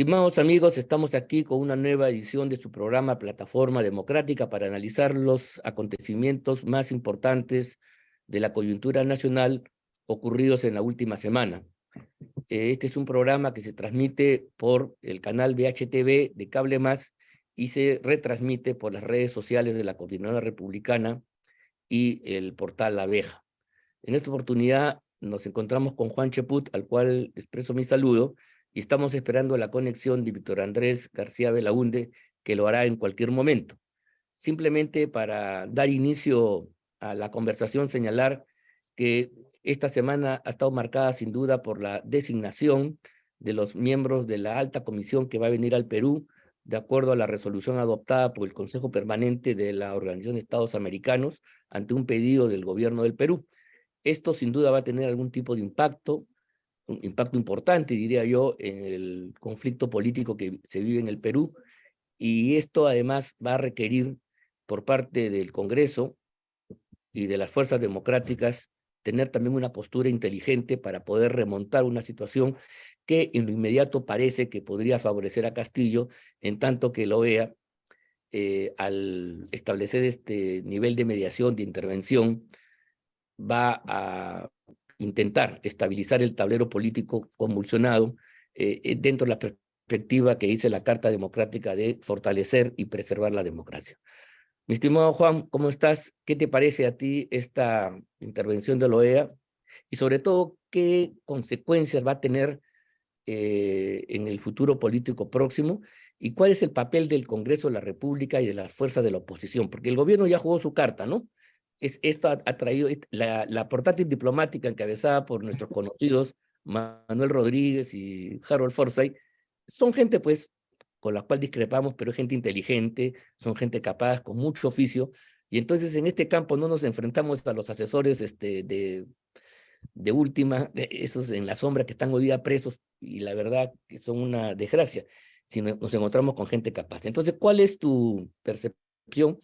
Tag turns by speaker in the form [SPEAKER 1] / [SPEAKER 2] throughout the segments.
[SPEAKER 1] Estimados amigos, estamos aquí con una nueva edición de su programa Plataforma Democrática para analizar los acontecimientos más importantes de la coyuntura nacional ocurridos en la última semana. Este es un programa que se transmite por el canal VHTV de Cable Más y se retransmite por las redes sociales de la Coordinadora Republicana y el portal La Abeja. En esta oportunidad nos encontramos con Juan Cheput, al cual expreso mi saludo, y estamos esperando la conexión de Víctor Andrés García Belaúnde, que lo hará en cualquier momento. Simplemente para dar inicio a la conversación, señalar que esta semana ha estado marcada sin duda por la designación de los miembros de la alta comisión que va a venir al Perú, de acuerdo a la resolución adoptada por el Consejo Permanente de la Organización de Estados Americanos ante un pedido del gobierno del Perú. Esto sin duda va a tener algún tipo de impacto, un impacto importante, diría yo, en el conflicto político que se vive en el Perú, y esto además va a requerir por parte del Congreso y de las fuerzas democráticas tener también una postura inteligente para poder remontar una situación que en lo inmediato parece que podría favorecer a Castillo, en tanto que la OEA, al establecer este nivel de mediación, de intervención, va a intentar estabilizar el tablero político convulsionado dentro de la perspectiva que dice la Carta Democrática de fortalecer y preservar la democracia. Mi estimado Juan, ¿cómo estás? ¿Qué te parece a ti esta intervención de la OEA? Y sobre todo, ¿qué consecuencias va a tener en el futuro político próximo? ¿Y cuál es el papel del Congreso de la República y de las fuerzas de la oposición? Porque el gobierno ya jugó su carta, ¿no? Esto ha traído la portátil diplomática encabezada por nuestros conocidos Manuel Rodríguez y Harold Forsyth. Son gente, pues, con la cual discrepamos, pero es gente inteligente, son gente capaz, con mucho oficio. Y entonces en este campo no nos enfrentamos a los asesores de última, esos en la sombra que están hoy día presos, y la verdad que son una desgracia, si nos encontramos con gente capaz. Entonces, ¿cuál es tu percepción?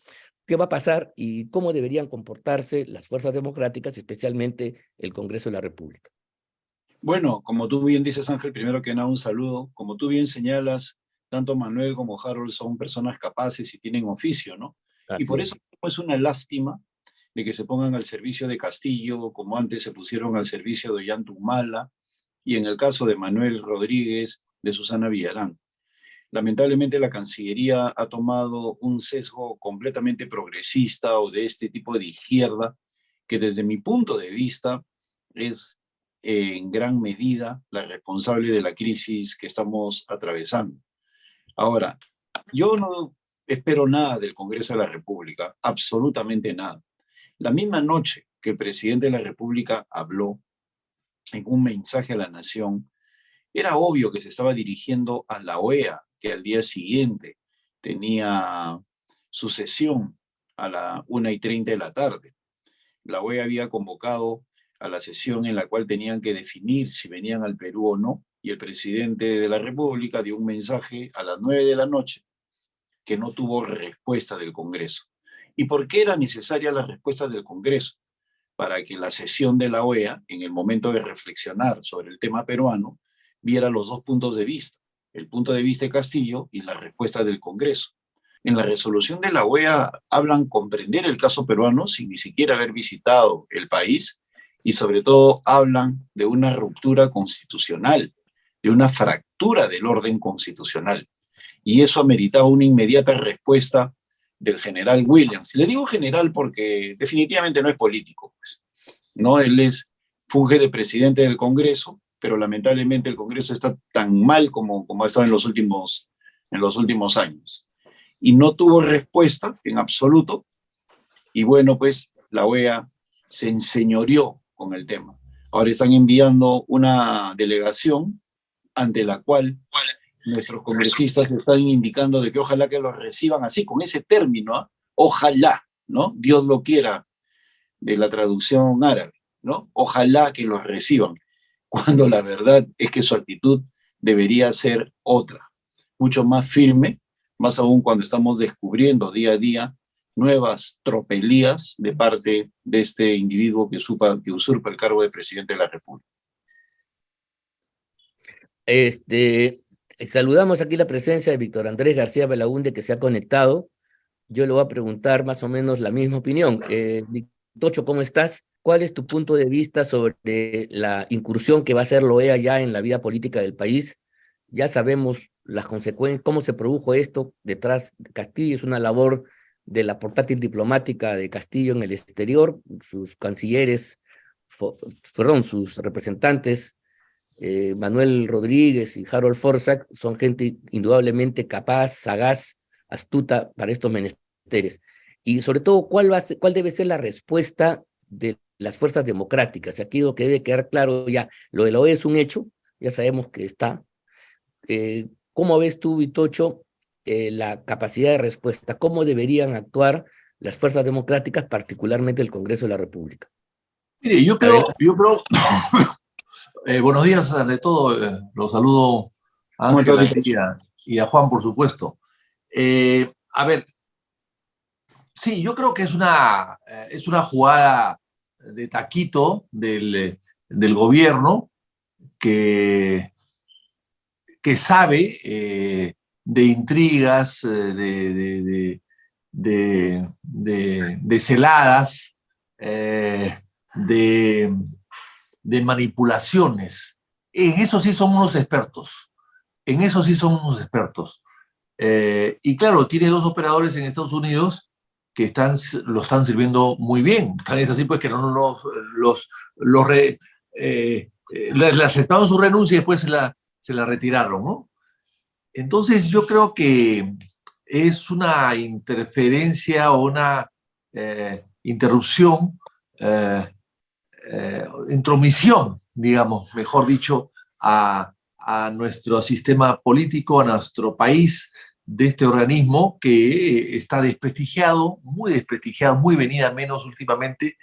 [SPEAKER 1] ¿Qué va a pasar y cómo deberían comportarse las fuerzas democráticas, especialmente el Congreso de la República?
[SPEAKER 2] Bueno, como tú bien dices, Ángel, primero que nada un saludo. Como tú bien señalas, tanto Manuel como Harold son personas capaces y tienen oficio, ¿no? Y
[SPEAKER 1] Así
[SPEAKER 2] por
[SPEAKER 1] es.
[SPEAKER 2] eso es una lástima de que se pongan al servicio de Castillo, como antes se pusieron al servicio de Ollantumala, y en el caso de Manuel Rodríguez, de Susana Villarán. Lamentablemente la Cancillería ha tomado un sesgo completamente progresista o de este tipo de izquierda, que desde mi punto de vista es en gran medida la responsable de la crisis que estamos atravesando. Ahora, yo no espero nada del Congreso de la República, absolutamente nada. La misma noche que el presidente de la República habló en un mensaje a la nación, era obvio que se estaba dirigiendo a la OEA, que al día siguiente tenía su sesión a la 1:30 de la tarde. La OEA había convocado a la sesión en la cual tenían que definir si venían al Perú o no, y el presidente de la República dio un mensaje a las 9 de la noche que no tuvo respuesta del Congreso. ¿Y por qué era necesaria la respuesta del Congreso? Para que la sesión de la OEA, en el momento de reflexionar sobre el tema peruano, viera los dos puntos de vista, el punto de vista de Castillo y la respuesta del Congreso. En la resolución de la OEA hablan comprender el caso peruano sin ni siquiera haber visitado el país y sobre todo hablan de una ruptura constitucional, de una fractura del orden constitucional. Y eso ameritaba una inmediata respuesta del general Williams. Le digo general porque definitivamente no es político, pues, ¿no? Funge de presidente del Congreso, pero lamentablemente el Congreso está tan mal como ha estado en los últimos años. Y no tuvo respuesta en absoluto, y bueno, pues la OEA se enseñoreó con el tema. Ahora están enviando una delegación ante la cual nuestros congresistas están indicando de que ojalá que los reciban así, con ese término, ¿eh? Ojalá, ¿no? Dios lo quiera, de la traducción árabe, ¿no? Ojalá que los reciban, cuando la verdad es que su actitud debería ser otra, mucho más firme, más aún cuando estamos descubriendo día a día nuevas tropelías de parte de este individuo que usurpa el cargo de presidente de la República.
[SPEAKER 1] Saludamos aquí la presencia de Víctor Andrés García Belaúnde, que se ha conectado. Yo le voy a preguntar más o menos la misma opinión. Tocho, ¿cómo estás? ¿Cuál es tu punto de vista sobre la incursión que va a hacer la OEA ya en la vida política del país? Ya sabemos las consecuencias, cómo se produjo esto detrás de Castillo. Es una labor de la portátil diplomática de Castillo en el exterior. Sus cancilleres, fueron sus representantes, Manuel Rodríguez y Harold Forsyth, son gente indudablemente capaz, sagaz, astuta para estos menesteres. Y sobre todo, ¿cuál debe ser la respuesta de las fuerzas democráticas? Aquí lo que debe quedar claro ya, lo de la OEA es un hecho, ya sabemos que está. ¿Cómo ves tú, Vitocho, la capacidad de respuesta? ¿Cómo deberían actuar las fuerzas democráticas, particularmente el Congreso de la República?
[SPEAKER 3] Mire,
[SPEAKER 1] Adelante.
[SPEAKER 3] buenos días ante todo, los saludo a
[SPEAKER 2] ¿Cómo estás,
[SPEAKER 3] Ángela
[SPEAKER 2] Víctor?
[SPEAKER 3] y a Juan, por supuesto. A ver, sí, yo creo que es una jugada de taquito del gobierno que, que sabe de intrigas, de celadas, de de manipulaciones. En eso sí son unos expertos. En eso sí son unos expertos. Y claro, tiene dos operadores en Estados Unidos que lo están sirviendo muy bien. Tan es así pues que no les aceptaron su renuncia y después se la retiraron, ¿no? Entonces yo creo que es una interferencia o una interrupción intromisión, digamos, mejor dicho, a nuestro sistema político, a nuestro país, de este organismo que está desprestigiado, muy venida menos últimamente.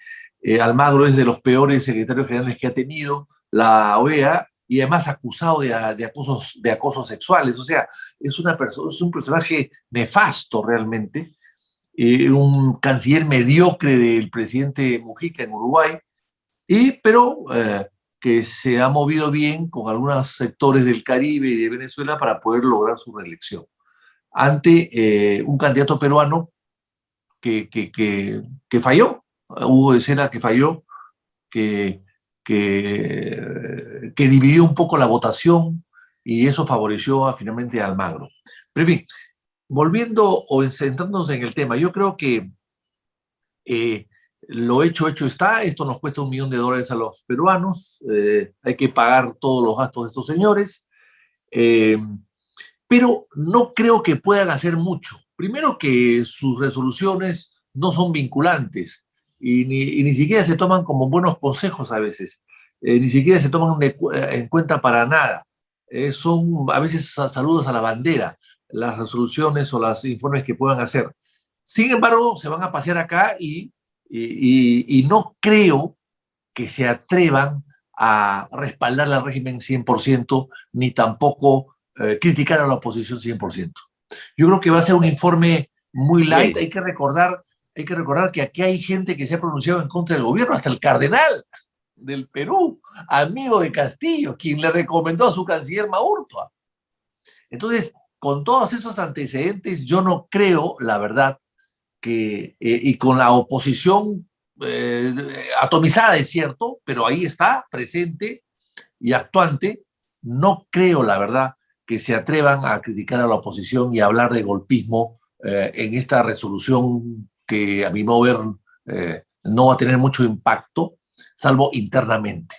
[SPEAKER 3] Almagro es de los peores secretarios generales que ha tenido la OEA y además acusado de acosos sexuales. O sea, es un personaje nefasto realmente, un canciller mediocre del presidente Mujica en Uruguay, pero que se ha movido bien con algunos sectores del Caribe y de Venezuela para poder lograr su reelección. Ante un candidato peruano que falló, Hugo de Sena, que falló, que dividió un poco la votación y eso favoreció finalmente a Almagro. Pero en fin, volviendo o centrándonos en el tema, yo creo que lo hecho está. Esto nos cuesta $1 millón a los peruanos. Hay que pagar todos los gastos de estos señores. Pero no creo que puedan hacer mucho. Primero que sus resoluciones no son vinculantes y ni siquiera se toman como buenos consejos a veces. Ni siquiera se toman en cuenta para nada. Son a veces saludos a la bandera las resoluciones o los informes que puedan hacer. Sin embargo, se van a pasear acá y no creo que se atrevan a respaldar al régimen 100%, ni tampoco criticar a la oposición 100%. Yo creo que va a ser un informe muy light.
[SPEAKER 1] Bien.
[SPEAKER 3] Hay que recordar que aquí hay gente que se ha pronunciado en contra del gobierno, hasta el cardenal del Perú, amigo de Castillo, quien le recomendó a su canciller Maurtua. Entonces, con todos esos antecedentes, yo no creo, la verdad, y con la oposición atomizada, es cierto, pero ahí está, presente y actuante, no creo, la verdad, que se atrevan a criticar a la oposición y a hablar de golpismo en esta resolución que, a mi modo de ver, no va a tener mucho impacto, salvo internamente.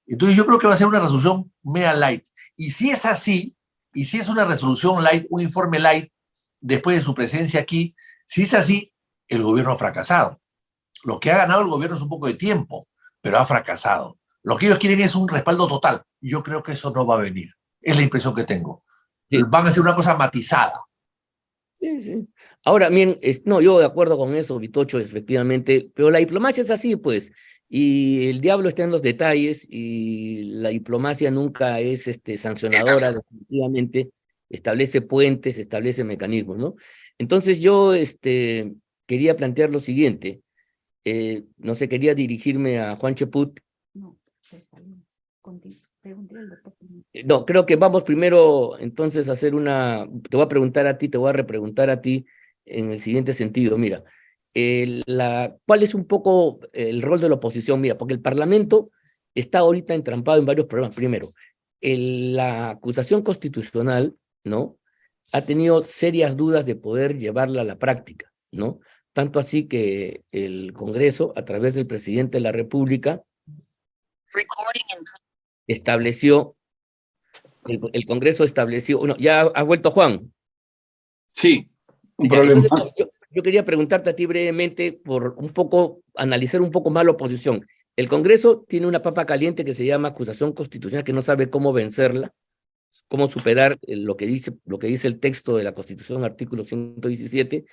[SPEAKER 3] Entonces yo creo que va a ser una resolución mea light. Y si es así, y si es una resolución light, un informe light, después de su presencia aquí, si es así, el gobierno ha fracasado. Lo que ha ganado el gobierno es un poco de tiempo, pero ha fracasado. Lo que ellos quieren es un respaldo total. Yo creo que eso no va a venir. Es la impresión que tengo.
[SPEAKER 1] Sí.
[SPEAKER 3] Van a hacer una cosa matizada.
[SPEAKER 1] Sí, sí. Ahora, bien, no, yo de acuerdo con eso, Vitocho, efectivamente, pero la diplomacia es así, pues, y el diablo está en los detalles, y la diplomacia nunca es sancionadora, definitivamente, establece puentes, establece mecanismos, ¿no? Entonces yo quería plantear lo siguiente, no sé, quería dirigirme a Juan Cheput.
[SPEAKER 4] No, se salió. Pregúntale al doctor.
[SPEAKER 1] No, creo que vamos primero entonces a hacer una, te voy a preguntar a ti, te voy a repreguntar a ti en el siguiente sentido. Mira, ¿cuál es un poco el rol de la oposición? Mira, porque el Parlamento está ahorita entrampado en varios problemas. Primero, la acusación constitucional, ¿no? Ha tenido serias dudas de poder llevarla a la práctica, ¿no? Tanto así que el Congreso, a través del presidente de la República, estableció, el Congreso estableció, bueno, ya ha vuelto Juan.
[SPEAKER 2] Sí, un
[SPEAKER 1] Ya,
[SPEAKER 2] problema.
[SPEAKER 1] entonces, yo quería preguntarte a ti brevemente por un poco, analizar un poco más la oposición. El Congreso tiene una papa caliente que se llama acusación constitucional, que no sabe cómo vencerla, cómo superar lo que dice el texto de la Constitución, artículo 117.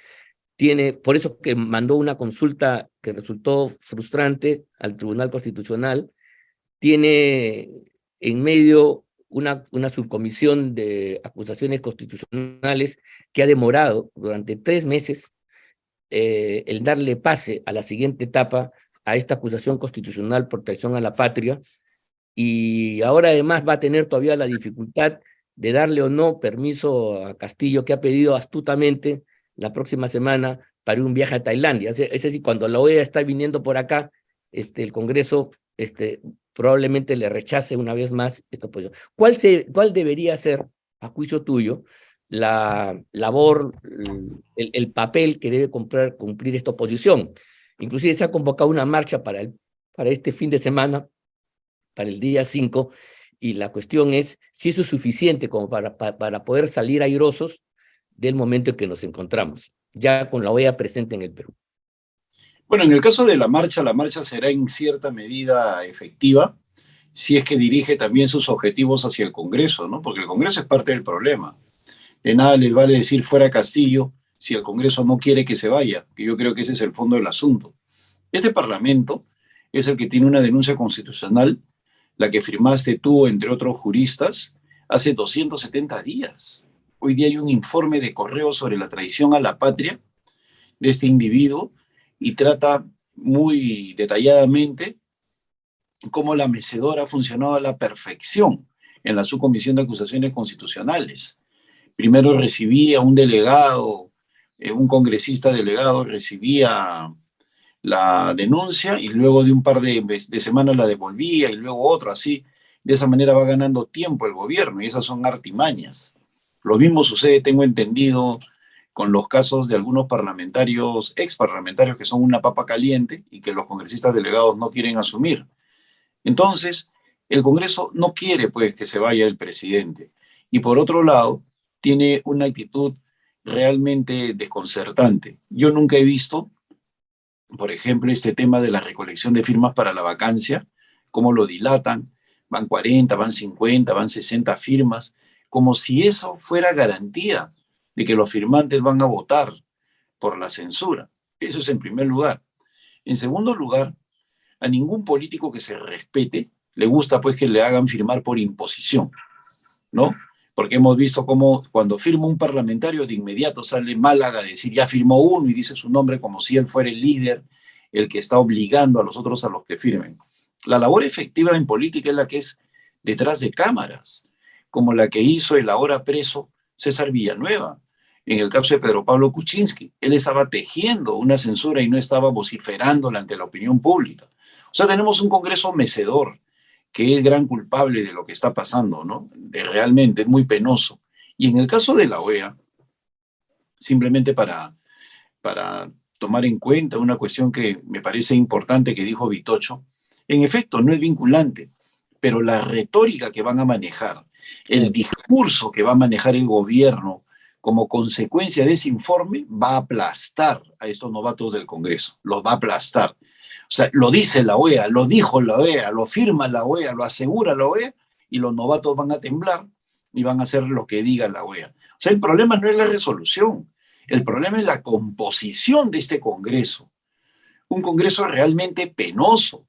[SPEAKER 1] Por eso que mandó una consulta que resultó frustrante al Tribunal Constitucional. Tiene en medio una subcomisión de acusaciones constitucionales que ha demorado durante 3 meses el darle pase a la siguiente etapa a esta acusación constitucional por traición a la patria, y ahora además va a tener todavía la dificultad de darle o no permiso a Castillo, que ha pedido astutamente la próxima semana para un viaje a Tailandia. Es decir, cuando la OEA está viniendo por acá, el Congreso probablemente le rechace una vez más esta posición. ¿Cuál debería ser, a juicio tuyo, la labor, el papel que debe cumplir esta oposición? Inclusive se ha convocado una marcha para este fin de semana, para el día 5, y la cuestión es si eso es suficiente como para poder salir airosos del momento en que nos encontramos, ya con la OEA presente en el Perú.
[SPEAKER 2] Bueno, en el caso de la marcha será en cierta medida efectiva si es que dirige también sus objetivos hacia el Congreso, ¿no? Porque el Congreso es parte del problema. De nada les vale decir fuera Castillo si el Congreso no quiere que se vaya, que yo creo que ese es el fondo del asunto. Este Parlamento es el que tiene una denuncia constitucional, la que firmaste tú, entre otros juristas, hace 270 días. Hoy día hay un informe de correo sobre la traición a la patria de este individuo y trata muy detalladamente cómo la mecedora ha funcionado a la perfección en la subcomisión de acusaciones constitucionales. Primero recibía un delegado, un congresista delegado recibía la denuncia y luego de un par de semanas la devolvía y luego otro, así. De esa manera va ganando tiempo el gobierno y esas son artimañas. Lo mismo sucede, tengo entendido, con los casos de algunos parlamentarios, exparlamentarios que son una papa caliente y que los congresistas delegados no quieren asumir. Entonces, el Congreso no quiere pues que se vaya el presidente. Y por otro lado, tiene una actitud realmente desconcertante. Yo nunca he visto, por ejemplo, este tema de la recolección de firmas para la vacancia, cómo lo dilatan, van 40, van 50, van 60 firmas, como si eso fuera garantía de que los firmantes van a votar por la censura. Eso es en primer lugar. En segundo lugar, a ningún político que se respete le gusta pues que le hagan firmar por imposición, ¿no? Porque hemos visto cómo cuando firma un parlamentario de inmediato sale Málaga a decir ya firmó uno y dice su nombre como si él fuera el líder, el que está obligando a los otros a los que firmen. La labor efectiva en política es la que es detrás de cámaras, como la que hizo el ahora preso César Villanueva. En el caso de Pedro Pablo Kuczynski, él estaba tejiendo una censura y no estaba vociferándola ante la opinión pública. O sea, tenemos un Congreso mecedor, que es gran culpable de lo que está pasando, ¿no? Realmente es muy penoso. Y en el caso de la OEA, simplemente para tomar en cuenta una cuestión que me parece importante que dijo Vitocho, en efecto, no es vinculante, pero la retórica que van a manejar, el discurso que va a manejar el gobierno como consecuencia de ese informe va a aplastar a estos novatos del Congreso, los va a aplastar. O sea, lo dice la OEA, lo dijo la OEA, lo firma la OEA, lo asegura la OEA, y los novatos van a temblar y van a hacer lo que diga la OEA. O sea, el problema no es la resolución, el problema es la composición de este Congreso. Un Congreso realmente penoso,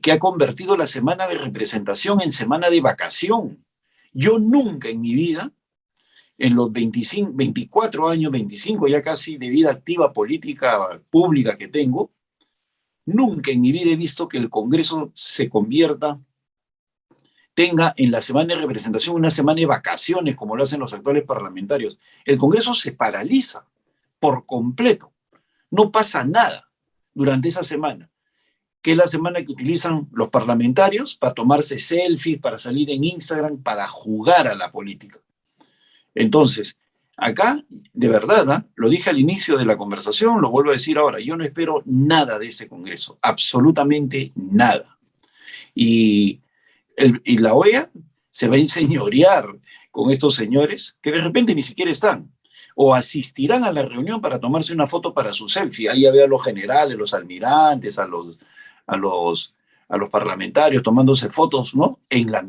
[SPEAKER 2] que ha convertido la semana de representación en semana de vacación. Yo nunca en mi vida, en los 24 años, 25 ya casi de vida activa política pública que tengo, nunca en mi vida he visto que el Congreso se convierta tenga en la semana de representación una semana de vacaciones, como lo hacen los actuales parlamentarios. El Congreso se paraliza por completo. No pasa nada durante esa semana, que es la semana que utilizan los parlamentarios para tomarse selfies, para salir en Instagram, para jugar a la política. Entonces, acá, de verdad, lo dije al inicio de la conversación, lo vuelvo a decir ahora, yo no espero nada de ese Congreso, absolutamente nada. Y la OEA se va a enseñorear con estos señores que de repente ni siquiera están, o asistirán a la reunión para tomarse una foto para su selfie. Ahí ya veo a los generales, los almirantes, a los parlamentarios tomándose fotos, ¿no?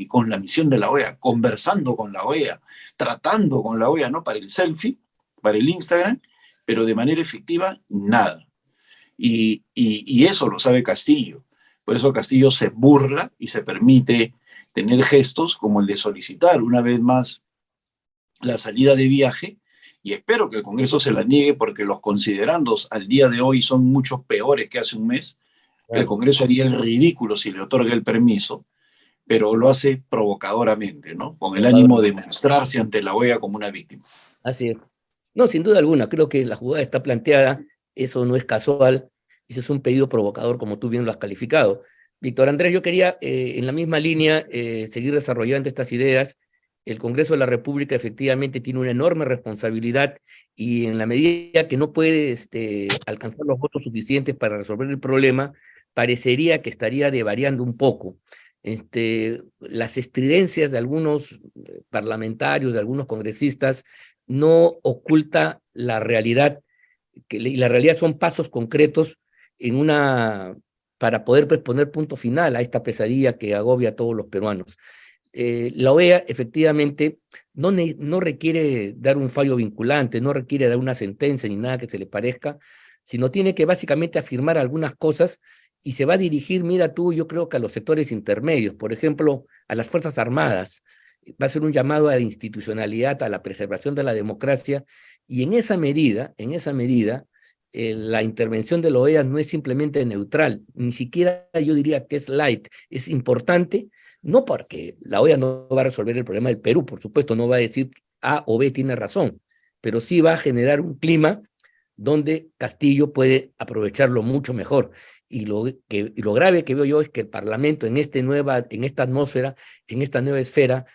[SPEAKER 2] Con la misión de la OEA, conversando con la OEA, tratando con la OEA, ¿no? Para el selfie, para el Instagram, pero de manera efectiva, nada. Y eso lo sabe Castillo. Por eso Castillo se burla y se permite tener gestos como el de solicitar una vez más la salida de viaje, y espero que el Congreso se la niegue porque los considerandos al día de hoy son mucho peores que hace un mes. Claro. El Congreso haría el ridículo si le otorga el permiso, pero lo hace provocadoramente, ¿no? Con el ánimo de mostrarse ante la OEA como una víctima.
[SPEAKER 1] Así es. No, sin duda alguna, creo que la jugada está planteada, eso no es casual, ese es un pedido provocador, como tú bien lo has calificado. Víctor Andrés, yo quería, en la misma línea, seguir desarrollando estas ideas. El Congreso de la República efectivamente tiene una enorme responsabilidad y en la medida que no puede alcanzar los votos suficientes para resolver el problema, parecería que estaría devariando un poco. Las estridencias de algunos parlamentarios, de algunos congresistas, no oculta la realidad, y la realidad son pasos concretos para poder poner punto final a esta pesadilla que agobia a todos los peruanos. La OEA efectivamente no requiere dar un fallo vinculante, no requiere dar una sentencia ni nada que se le parezca, sino tiene que básicamente afirmar algunas cosas y se va a dirigir, mira tú, yo creo que a los sectores intermedios, por ejemplo, a las Fuerzas Armadas. Va a ser un llamado a la institucionalidad, a la preservación de la democracia, y en esa medida, la intervención de la OEA no es simplemente neutral, ni siquiera yo diría que es light, es importante, no porque la OEA no va a resolver el problema del Perú, por supuesto, no va a decir A o B tiene razón, pero sí va a generar un clima donde Castillo puede aprovecharlo mucho mejor. Y lo grave que veo yo es que el Parlamento en esta atmósfera, en esta nueva esfera,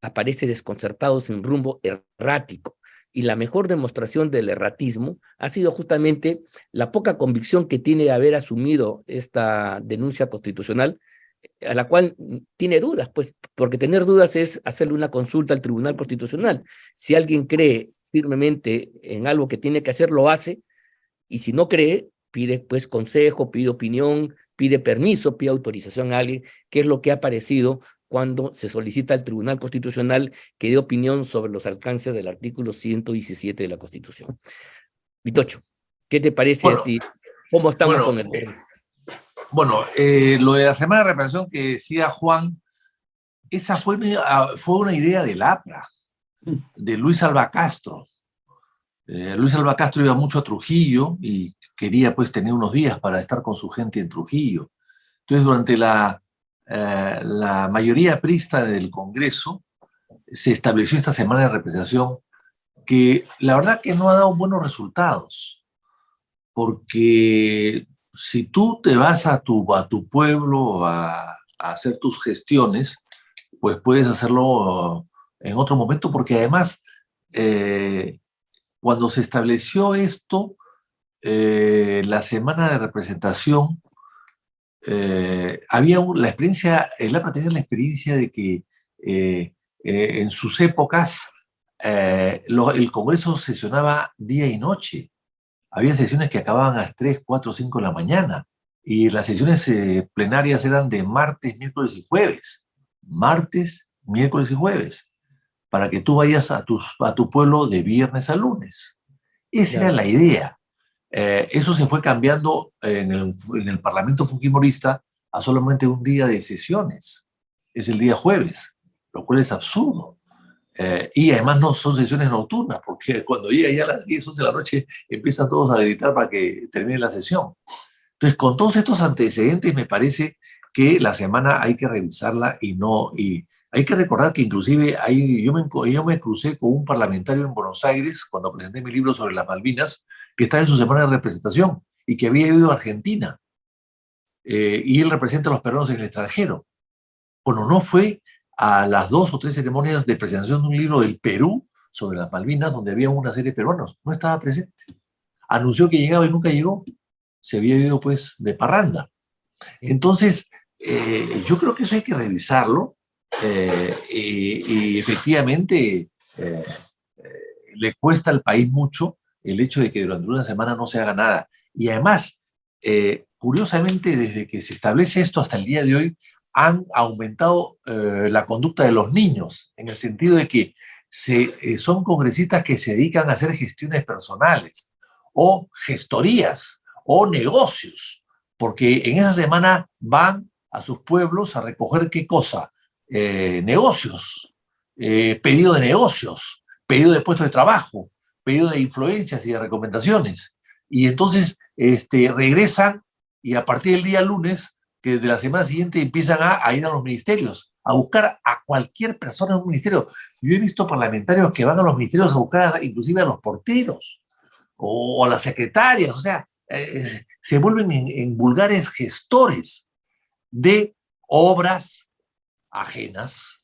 [SPEAKER 1] aparece desconcertado, sin rumbo, errático. Y la mejor demostración del erratismo ha sido justamente la poca convicción que tiene de haber asumido esta denuncia constitucional, a la cual tiene dudas, pues, porque tener dudas es hacerle una consulta al Tribunal Constitucional. Si alguien cree firmemente en algo que tiene que hacer, lo hace, y si no cree, pide pues consejo, pide opinión, pide permiso, pide autorización a alguien, que es lo que ha aparecido cuando se solicita al Tribunal Constitucional que dé opinión sobre los alcances del artículo 117 de la Constitución. Vitocho, ¿qué te parece a ti? ¿Cómo estamos con el tema?
[SPEAKER 3] Lo de la semana de representación que decía Juan, esa fue una idea del APRA, de Luis Alva Castro. Luis Alva Castro iba mucho a Trujillo y quería pues tener unos días para estar con su gente en Trujillo. Entonces, durante la mayoría aprista del Congreso se estableció esta semana de representación que la verdad que no ha dado buenos resultados, porque si tú te vas a tu pueblo a hacer tus gestiones, pues puedes hacerlo en otro momento, porque además cuando se estableció esto, la semana de representación, había la experiencia, el APRA tenía la experiencia de que en sus épocas el Congreso sesionaba día y noche. Había sesiones que acababan a las 3, 4, 5 de la mañana, y las sesiones plenarias eran de martes, miércoles y jueves. Martes, miércoles y jueves, para que tú vayas a tu pueblo de viernes a lunes. Esa era la idea. Eso se fue cambiando en el Parlamento Fujimorista a solamente un día de sesiones. Es el día jueves, lo cual es absurdo. Y además no son sesiones nocturnas, porque cuando llega ya a las 10, 11 de la noche empiezan todos a gritar para que termine la sesión. Entonces, con todos estos antecedentes, me parece que la semana hay que revisarla y Hay que recordar que inclusive yo me crucé con un parlamentario en Buenos Aires cuando presenté mi libro sobre las Malvinas, que estaba en su semana de representación y que había ido a Argentina. Y él representa a los peruanos en el extranjero. Bueno, no fue a las 2 o 3 ceremonias de presentación de un libro del Perú sobre las Malvinas, donde había una serie de peruanos. No estaba presente. Anunció que llegaba y nunca llegó. Se había ido, pues, de parranda. Entonces, yo creo que eso hay que revisarlo y efectivamente le cuesta al país mucho el hecho de que durante una semana no se haga nada. Y además, curiosamente, desde que se establece esto hasta el día de hoy, han aumentado la conducta de los niños, en el sentido de que son congresistas que se dedican a hacer gestiones personales o gestorías o negocios, porque en esa semana van a sus pueblos a recoger ¿qué cosa? Negocios, pedido de negocios, pedido de puestos de trabajo, pedido de influencias y de recomendaciones. Y entonces regresan y a partir del día lunes, que de la semana siguiente empiezan a ir a los ministerios, a buscar a cualquier persona en un ministerio. Yo he visto parlamentarios que van a los ministerios a buscar inclusive a los porteros o a las secretarias, o sea, se vuelven en vulgares gestores de obras ajenas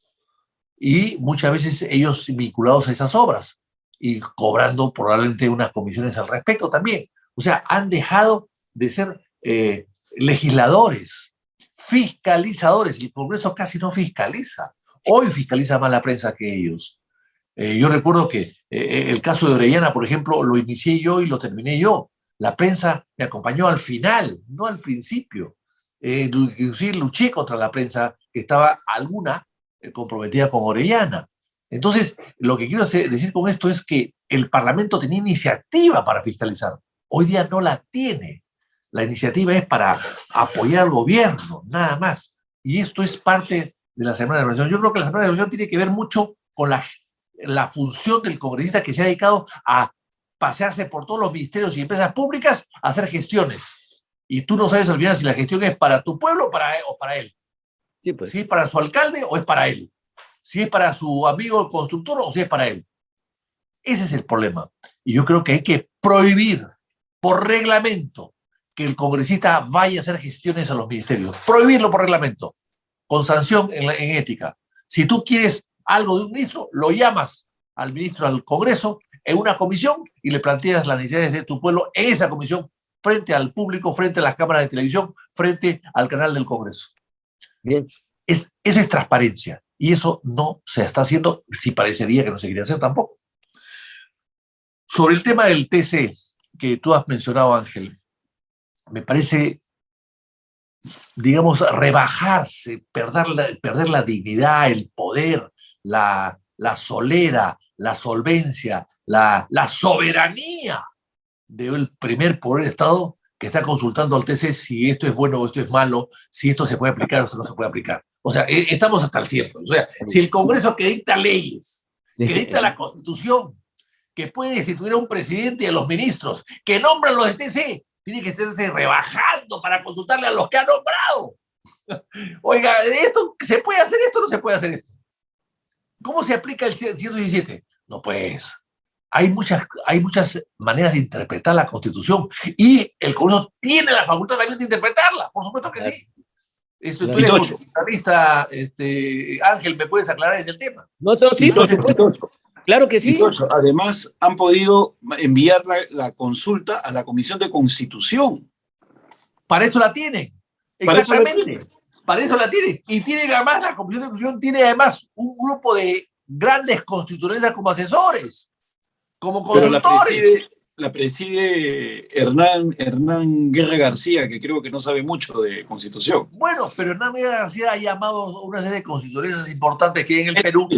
[SPEAKER 3] y muchas veces ellos vinculados a esas obras y cobrando probablemente unas comisiones al respecto también. O sea, han dejado de ser legisladores, fiscalizadores. El Congreso casi no fiscaliza. Hoy fiscaliza más la prensa que ellos. Yo recuerdo que el caso de Orellana, por ejemplo, lo inicié yo y lo terminé yo. La prensa me acompañó al final, no al principio. Inclusive luché contra la prensa que estaba alguna comprometida con Orellana. Entonces, lo que quiero decir con esto es que el Parlamento tenía iniciativa para fiscalizar. Hoy día no la tiene. La iniciativa es para apoyar al gobierno, nada más. Y esto es parte de la Semana de Revolución. Yo creo que la Semana de Revolución tiene que ver mucho con la función del congresista que se ha dedicado a pasearse por todos los ministerios y empresas públicas a hacer gestiones. Y tú no sabes al final si la gestión es para tu pueblo o para él.
[SPEAKER 1] Sí, pues.
[SPEAKER 3] Si es para su alcalde o es para él. Si es para su amigo el constructor o si es para él. Ese es el problema. Y yo creo que hay que prohibir por reglamento que el congresista vaya a hacer gestiones a los ministerios. Prohibirlo por reglamento, con sanción en ética. Si tú quieres algo de un ministro, lo llamas al ministro al Congreso en una comisión y le planteas las necesidades de tu pueblo en esa comisión, frente al público, frente a las cámaras de televisión, frente al canal del Congreso.
[SPEAKER 1] Bien.
[SPEAKER 3] Eso es transparencia. Y eso no se está haciendo, si parecería que no se quería hacer tampoco. Sobre el tema del TC que tú has mencionado, Ángel, me parece, digamos, rebajarse, perder la dignidad, el poder, la solera, la solvencia, la soberanía del primer poder del Estado que está consultando al TC si esto es bueno o esto es malo, si esto se puede aplicar o esto no se puede aplicar. O sea, estamos hasta el cielo. O sea, si el Congreso que dicta leyes, que dicta la Constitución, que puede destituir a un presidente y a los ministros, que nombran los de TC, tiene que estarse rebajando para consultarle a los que ha nombrado. Oiga, ¿esto se puede hacer esto o no se puede hacer esto? ¿Cómo se aplica el 117? No, pues, hay muchas maneras de interpretar la Constitución y el Congreso tiene la facultad también de interpretarla, por supuesto que sí. Tú eres constitucionalista, Ángel, ¿me puedes aclarar ese tema?
[SPEAKER 1] No, sí, por supuesto. Claro que sí.
[SPEAKER 2] Además, han podido enviar la consulta a la Comisión de Constitución.
[SPEAKER 3] Para eso la tienen. Exactamente. Para eso la tienen. Y tienen además, la Comisión de Constitución tiene además un grupo de grandes constitucionalistas como asesores, como consultores.
[SPEAKER 2] La preside Hernán Guerra García, que creo que no sabe mucho de Constitución.
[SPEAKER 3] Bueno, pero Hernán Guerra García ha llamado a una serie de constitucionalistas importantes que hay en el Perú.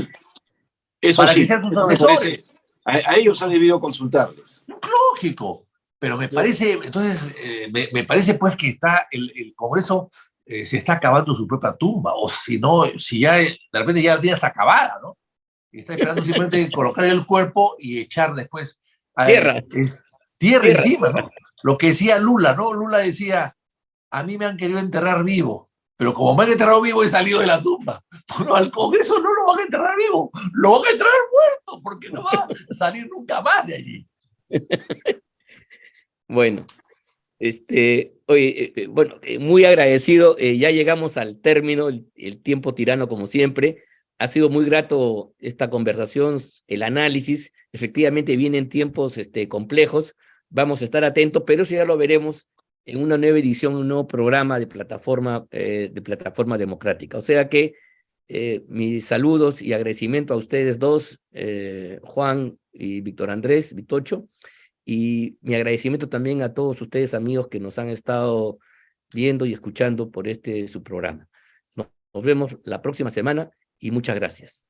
[SPEAKER 2] Eso
[SPEAKER 3] para
[SPEAKER 2] sí,
[SPEAKER 3] que sean tus asesores.
[SPEAKER 2] A ellos han debido consultarles.
[SPEAKER 3] Lógico, pero me parece, entonces, me parece pues que el Congreso se está acabando su propia tumba, o si no, si ya de repente ya la tiene hasta acabada, ¿no? Y está esperando simplemente colocar el cuerpo y echar después tierra encima, ¿no? Lo que decía Lula, ¿no? Lula decía, a mí me han querido enterrar vivo, Pero como me han enterrado vivo, he salido de la tumba. Bueno, al Congreso no lo van a enterrar vivo, lo van a enterrar muerto, porque no va a salir nunca más de allí.
[SPEAKER 1] Bueno, oye, bueno, muy agradecido. Ya llegamos al término, el tiempo tirano como siempre. Ha sido muy grato esta conversación, el análisis. Efectivamente vienen tiempos complejos. Vamos a estar atentos, pero eso ya lo veremos en una nueva edición, un nuevo programa de plataforma democrática. O sea que mis saludos y agradecimiento a ustedes dos, Juan y Víctor Andrés, Vitocho, y mi agradecimiento también a todos ustedes, amigos, que nos han estado viendo y escuchando por su programa. Nos vemos la próxima semana y muchas gracias.